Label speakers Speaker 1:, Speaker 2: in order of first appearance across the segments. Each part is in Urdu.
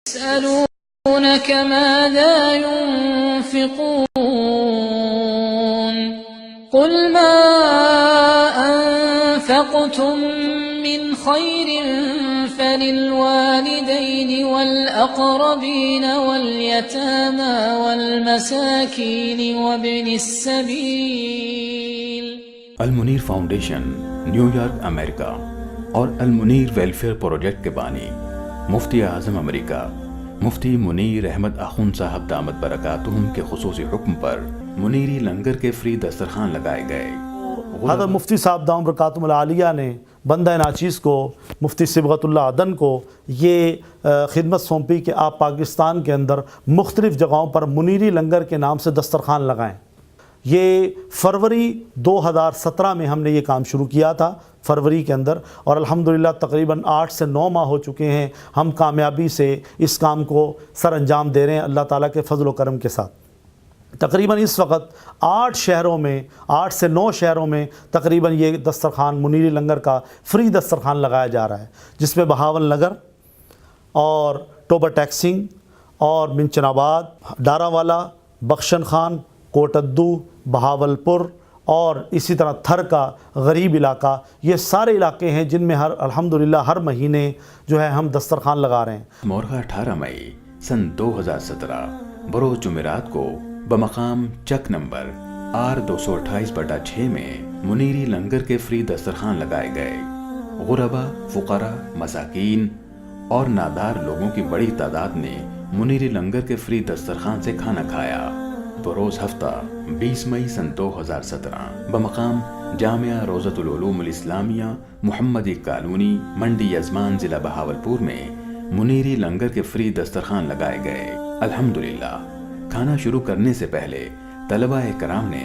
Speaker 1: يسألونك ماذا ينفقون قل ما أنفقتم من خير فللوالدين والأقربين واليتامى والمساكين وابن السبيل۔
Speaker 2: المنیر فاؤنڈیشن، نیو یارک، امریکہ اور المنیر ویلفیئر پروجیکٹ کے بانی مفتی اعظم امریکہ مفتی منیر احمد اخون صاحب دامت برکاتہم کے خصوصی حکم پر منیری لنگر کے فری دسترخوان لگائے گئے۔
Speaker 3: حضرت مفتی صاحب دامت برکاتہم العالیہ نے بندہ ناچیز کو، مفتی صبغت اللہ عدن کو یہ خدمت سونپی کہ آپ پاکستان کے اندر مختلف جگہوں پر منیری لنگر کے نام سے دسترخوان لگائیں۔ یہ فروری 2017 میں ہم نے یہ کام شروع کیا تھا، فروری کے اندر، اور الحمدللہ تقریباً 8 سے 9 ماہ ہو چکے ہیں ہم کامیابی سے اس کام کو سر انجام دے رہے ہیں اللہ تعالیٰ کے فضل و کرم کے ساتھ۔ تقریباً اس وقت 8 سے 9 شہروں میں تقریباً یہ دسترخوان منیری لنگر کا فری دسترخوان لگایا جا رہا ہے، جس میں بہاول نگر اور ٹوبہ ٹیکسنگ اور منچن آباد، ڈارا والا، بخشن خان، کوٹدو، بہاولپور اور اسی طرح تھر کا غریب علاقہ، یہ سارے علاقے ہیں جن میں الحمدللہ ہر مہینے جو ہے ہم دسترخوان لگا رہے ہیں۔
Speaker 2: مورخہ 18 مئی سن 2017 بروز جمعرات کو بمقام چک نمبر R228/6 میں منیری لنگر کے فری دسترخوان لگائے گئے۔ غربا، فقراء، مساکین اور نادار لوگوں کی بڑی تعداد نے منیری لنگر کے فری دسترخوان سے کھانا کھایا۔ بروز ہفتہ 20 مئی سن 2017 بمقام جامعہ روضۃ العلوم الاسلامیہ محمدی کالونی منڈی یزمان ضلع بہاولپور میں منیری لنگر کے فری دسترخوان لگائے گئے۔ الحمدللہ کھانا شروع کرنے سے پہلے طلبہ کرام نے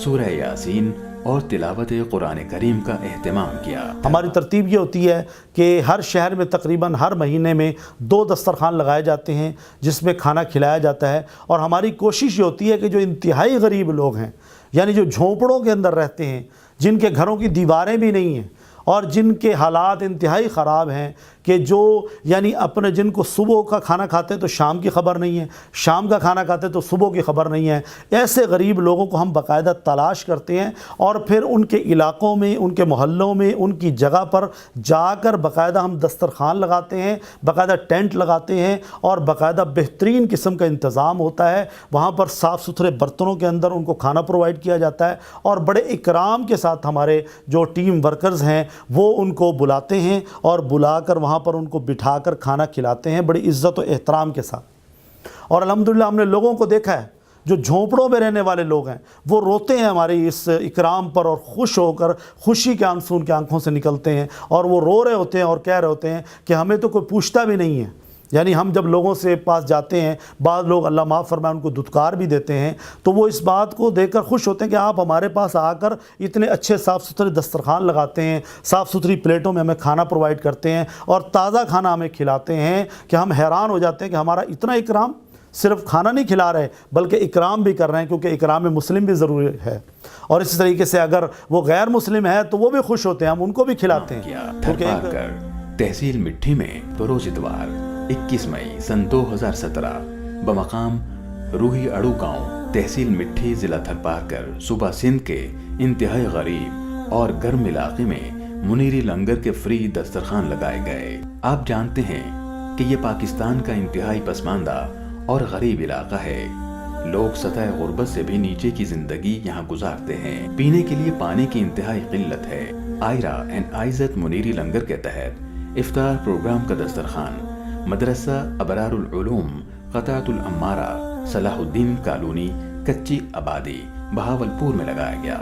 Speaker 2: سورہ یاسین اور تلاوت قرآن کریم کا اہتمام کیا۔
Speaker 3: ہماری ترتیب یہ ہوتی ہے کہ ہر شہر میں تقریباً ہر مہینے میں 2 دسترخوان لگائے جاتے ہیں جس میں کھانا کھلایا جاتا ہے، اور ہماری کوشش یہ ہوتی ہے کہ جو انتہائی غریب لوگ ہیں، یعنی جو جھونپڑوں کے اندر رہتے ہیں، جن کے گھروں کی دیواریں بھی نہیں ہیں اور جن کے حالات انتہائی خراب ہیں، کہ جو یعنی اپنے جن کو صبح کا کھانا کھاتے ہیں تو شام کی خبر نہیں ہے، شام کا کھانا کھاتے ہیں تو صبح کی خبر نہیں ہے، ایسے غریب لوگوں کو ہم باقاعدہ تلاش کرتے ہیں اور پھر ان کے علاقوں میں، ان کے محلوں میں، ان کی جگہ پر جا کر باقاعدہ ہم دسترخوان لگاتے ہیں، باقاعدہ ٹینٹ لگاتے ہیں اور باقاعدہ بہترین قسم کا انتظام ہوتا ہے۔ وہاں پر صاف ستھرے برتنوں کے اندر ان کو کھانا پرووائڈ کیا جاتا ہے، اور بڑے اکرام کے ساتھ ہمارے جو ٹیم ورکرز ہیں وہ ان کو بلاتے ہیں اور بلا کر وہاں پر ان کو بٹھا کر کھانا کھلاتے ہیں بڑی عزت و احترام کے ساتھ۔ اور الحمدللہ ہم نے لوگوں کو دیکھا ہے جو جھونپڑوں میں رہنے والے لوگ ہیں وہ روتے ہیں ہماری اس اکرام پر، اور خوش ہو کر خوشی کے آنسو ان کے آنکھوں سے نکلتے ہیں، اور وہ رو رہے ہوتے ہیں اور کہہ رہے ہوتے ہیں کہ ہمیں تو کوئی پوچھتا بھی نہیں ہے۔ یعنی ہم جب لوگوں سے پاس جاتے ہیں، بعض لوگ اللہ معاف فرمائے ان کو دھتکار بھی دیتے ہیں، تو وہ اس بات کو دیکھ کر خوش ہوتے ہیں کہ آپ ہمارے پاس آ کر اتنے اچھے صاف ستھرے دسترخوان لگاتے ہیں، صاف ستھری پلیٹوں میں ہمیں کھانا پرووائڈ کرتے ہیں اور تازہ کھانا ہمیں کھلاتے ہیں، کہ ہم حیران ہو جاتے ہیں کہ ہمارا اتنا اکرام، صرف کھانا نہیں کھلا رہے بلکہ اکرام بھی کر رہے ہیں، کیونکہ اکرام مسلم بھی ضروری ہے۔ اور اسی طریقے سے اگر وہ غیر مسلم ہے تو وہ بھی خوش ہوتے ہیں، ہم ان کو بھی کھلاتے ہیں۔
Speaker 2: تحصیل مٹھی میں بروز اتوار 21 مئی سن 2017 بمقام روحی اڑو گاؤں تحصیل مٹھی ضلع تھرپارکر صوبہ سندھ کے انتہائی غریب اور گرم علاقے میں منیری لنگر کے فری دسترخوان لگائے گئے۔ آپ جانتے ہیں کہ یہ پاکستان کا انتہائی پسماندہ اور غریب علاقہ ہے۔ لوگ سطح غربت سے بھی نیچے کی زندگی یہاں گزارتے ہیں۔ پینے کے لیے پانی کی انتہائی قلت ہے۔ آئرہ اینڈ آئزت منیری لنگر کے تحت افطار پروگرام کا دسترخوان مدرسہ ابرار العلوم قطعۃ الامارہ صلاح الدین کالونی کچی آبادی بہاولپور میں لگایا گیا۔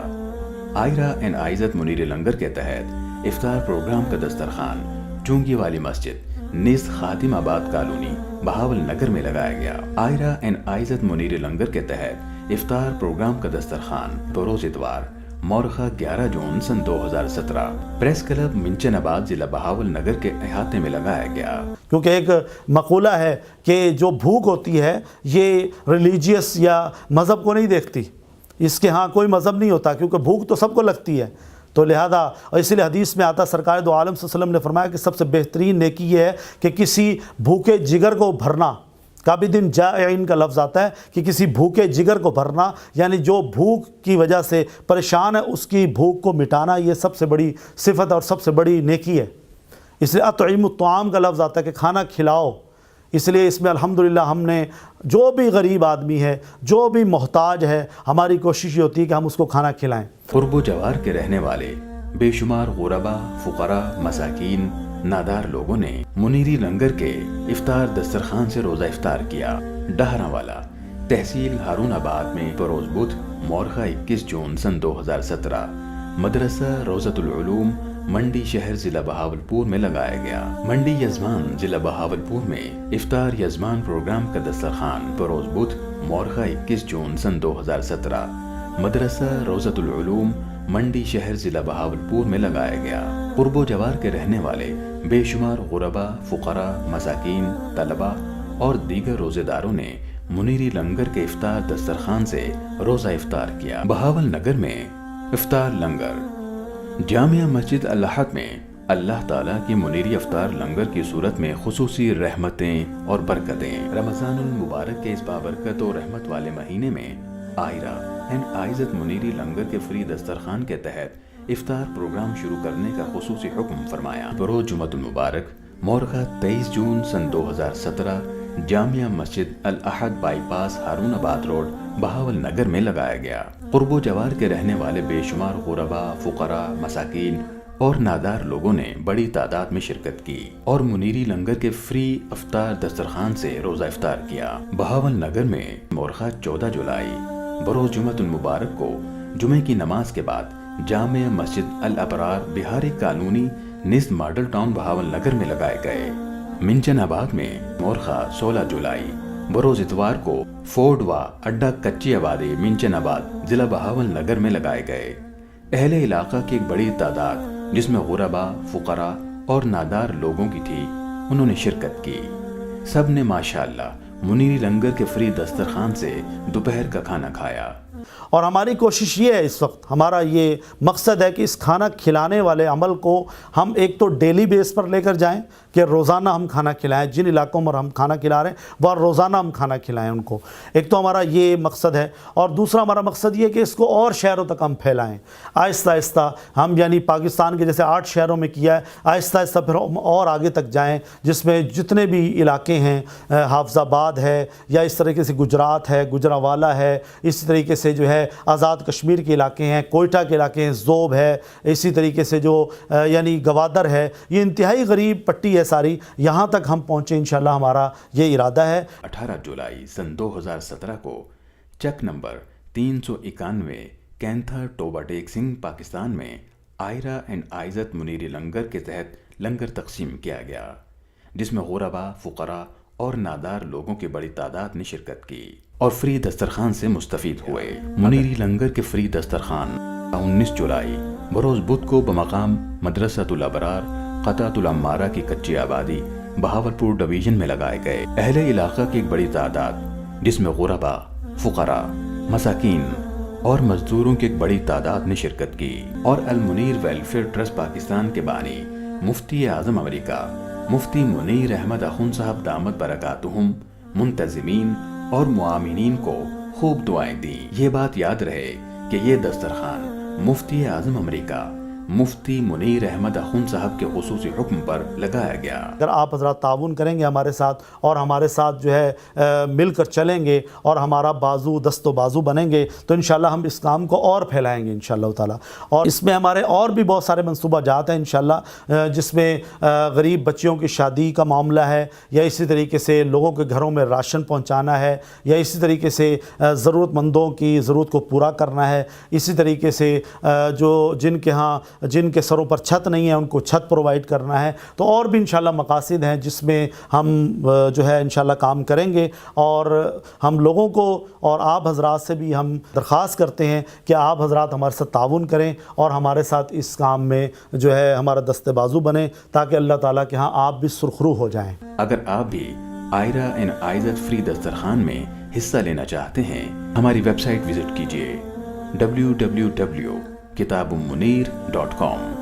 Speaker 2: آئرہ اینڈ آئزت منیری لنگر کے تحت افطار پروگرام کا دسترخوان چونگی والی مسجد نیز خاتم آباد کالونی بہاول نگر میں لگایا گیا۔ آئرہ اینڈ آئزت منیری لنگر کے تحت افطار پروگرام کا دسترخوان بروز اتوار مورخہ 11 جون سن 2017 پریس کلب منچن آباد ضلع بہاول نگر کے احاطے میں لگایا گیا۔
Speaker 3: کیونکہ ایک مقولہ ہے کہ جو بھوک ہوتی ہے یہ ریلیجیس یا مذہب کو نہیں دیکھتی، اس کے ہاں کوئی مذہب نہیں ہوتا، کیونکہ بھوک تو سب کو لگتی ہے۔ تو لہذا اور اسی لیے حدیث میں آتا سرکار دو عالم صلی اللہ علیہ وسلم نے فرمایا کہ سب سے بہترین نیکی یہ ہے کہ کسی بھوکے جگر کو بھرنا. کابدن جائعین کا لفظ آتا ہے کہ کسی بھوکے جگر کو بھرنا، یعنی جو بھوک کی وجہ سے پریشان ہے اس کی بھوک کو مٹانا، یہ سب سے بڑی صفت اور سب سے بڑی نیکی ہے. اس لیے اطعموا الطعام کا لفظ آتا ہے کہ کھانا کھلاؤ. اس لیے اس میں الحمدللہ ہم نے جو بھی غریب آدمی ہے، جو بھی محتاج ہے، ہماری کوشش یہ ہوتی ہے کہ ہم اس کو کھانا کھلائیں.
Speaker 2: قرب و جوار کے رہنے والے بے شمار غربا، فقراء، مساکین، نادار لوگوں نے منیری لنگر کے افطار دسترخوان سے روزہ افطار کیا. ڈہرہ والا تحصیل ہارون آباد میں بروز بدھ مورخہ 21 جون سن 2017 مدرسہ روضۃ العلوم منڈی شہر ضلع بہاولپور میں لگایا گیا. منڈی یزمان ضلع بہاولپور میں افطار یزمان پروگرام کا دسترخوان بروز بدھ مورخہ 21 جون سن 2017 مدرسہ روضۃ العلوم منڈی شہر ضلع بہاولپور میں لگایا گیا. قرب و جوار کے رہنے والے بے شمار غربا، فقراء، مساکین، طلباء اور دیگر روزے داروں نے منیری لنگر کے افطار دسترخوان سے روزہ افطار کیا. بہاول نگر میں افطار لنگر. جامعہ مسجد الاحد میں اللہ تعالیٰ کی منیری افطار لنگر کی صورت میں خصوصی رحمتیں اور برکتیں. رمضان المبارک کے اس بابرکت و رحمت والے مہینے میں آئرہ اینڈ عائزت منیری لنگر کے فری دسترخوان کے تحت افطار پروگرام شروع کرنے کا خصوصی حکم فرمایا. بروز جمعۃ المبارک مورخہ 23 جون سن 2017 جامعہ مسجد الاحد بائی پاس ہارون آباد روڈ بہاول نگر میں لگایا گیا. قرب و جوار کے رہنے والے بے شمار غربا، فقراء، مساکین اور نادار لوگوں نے بڑی تعداد میں شرکت کی اور منیری لنگر کے فری افطار دسترخوان سے روزہ افطار کیا. بہاول نگر میں مورخہ 14 جولائی بروز جمعۃ المبارک کو جمعے کی نماز کے بعد جامع مسجد الابرار بہاری کالونی نزد ماڈل ٹاؤن بہاول نگر میں لگائے گئے. منچن آباد میں مورخہ 16 جولائی بروز اتوار کو فورڈ و اڈا کچی آبادی منچن آباد ضلع بہاول نگر میں لگائے گئے. اہل علاقہ کی ایک بڑی تعداد جس میں غربا، فقراء اور نادار لوگوں کی تھی، انہوں نے شرکت کی. سب نے ماشاءاللہ منیری لنگر کے فری دسترخوان سے دوپہر کا کھانا کھایا.
Speaker 3: اور ہماری کوشش یہ ہے، اس وقت ہمارا یہ مقصد ہے کہ اس کھانا کھلانے والے عمل کو ہم ایک تو ڈیلی بیس پر لے کر جائیں کہ روزانہ ہم کھانا کھلائیں. جن علاقوں میں ہم کھانا کھلا رہے ہیں وہ روزانہ ہم کھانا کھلائیں ان کو. ایک تو ہمارا یہ مقصد ہے، اور دوسرا ہمارا مقصد یہ کہ اس کو اور شہروں تک ہم پھیلائیں. آہستہ آہستہ ہم یعنی پاکستان کے جیسے 8 شہروں میں کیا ہے، آہستہ آہستہ پھر ہم اور آگے تک جائیں، جس میں جتنے بھی علاقے ہیں، حافظ آباد ہے یا اس طریقے سے گجرات ہے، گجرانوالہ ہے، اسی طریقے سے جو ہے آزاد کشمیر کے علاقے ہیں، کوئٹہ کے علاقے ہیں، زوب ہے، اسی طریقے سے جو یعنی گوادر ہے، یہ انتہائی غریب پٹی ہے ساری، یہاں تک ہم پہنچیں انشاءاللہ. ہمارا یہ ارادہ ہے.
Speaker 2: 18 جولائی سن 2017 کو چک نمبر 391 کینتھر ٹوبا ٹیک سنگھ پاکستان میں آئرہ اینڈ عائزت منیری لنگر کے تحت لنگر تقسیم کیا گیا، جس میں غربا، فقراء اور نادار لوگوں کی بڑی تعداد نے شرکت کی اور فری دسترخوان سے مستفید ہوئے. منیری لنگر کے فری دسترخوان 19 جولائی بروز بدھ کو بمقام مدرسۃ الابرار قطعۃ العمارہ کی کچی آبادی بہاولپور ڈویژن میں لگائے گئے. اہل علاقہ کی ایک بڑی تعداد جس میں غربا، فقراء، مساکین اور مزدوروں کی ایک بڑی تعداد نے شرکت کی اور المنیر ویلفیئر ٹرسٹ پاکستان کے بانی مفتی اعظم امریکہ مفتی منیر احمد اخوند صاحب دامت برکاتہم، منتظمین اور معاونین کو خوب دعائیں دیں. یہ بات یاد رہے کہ یہ دسترخوان مفتی اعظم امریکہ مفتی منیر احمد اخوند صاحب کے خصوصی حکم پر لگایا گیا.
Speaker 3: اگر آپ حضرات تعاون کریں گے ہمارے ساتھ اور ہمارے ساتھ جو ہے مل کر چلیں گے اور ہمارا بازو دست و بازو بنیں گے تو انشاءاللہ ہم اس کام کو اور پھیلائیں گے انشاءاللہ تعالیٰ. اور اس میں ہمارے اور بھی بہت سارے منصوبہ جات ہیں انشاءاللہ، جس میں غریب بچیوں کی شادی کا معاملہ ہے، یا اسی طریقے سے لوگوں کے گھروں میں راشن پہنچانا ہے، یا اسی طریقے سے ضرورت مندوں کی ضرورت کو پورا کرنا ہے. اسی طریقے سے جن کے سروں پر چھت نہیں ہے ان کو چھت پرووائڈ کرنا ہے. تو اور بھی انشاءاللہ مقاصد ہیں جس میں ہم جو ہے انشاءاللہ کام کریں گے. اور ہم لوگوں کو اور آپ حضرات سے بھی ہم درخواست کرتے ہیں کہ آپ حضرات ہمارے ساتھ تعاون کریں اور ہمارے ساتھ اس کام میں جو ہے ہمارا دست بازو بنیں، تاکہ اللہ تعالیٰ کے ہاں آپ بھی سرخرو ہو جائیں.
Speaker 2: اگر آپ بھی آئرہ اینڈ عائزت فری دسترخوان میں حصہ لینا چاہتے ہیں، ہماری ویب سائٹ وزٹ کیجیے www kitabummunir.com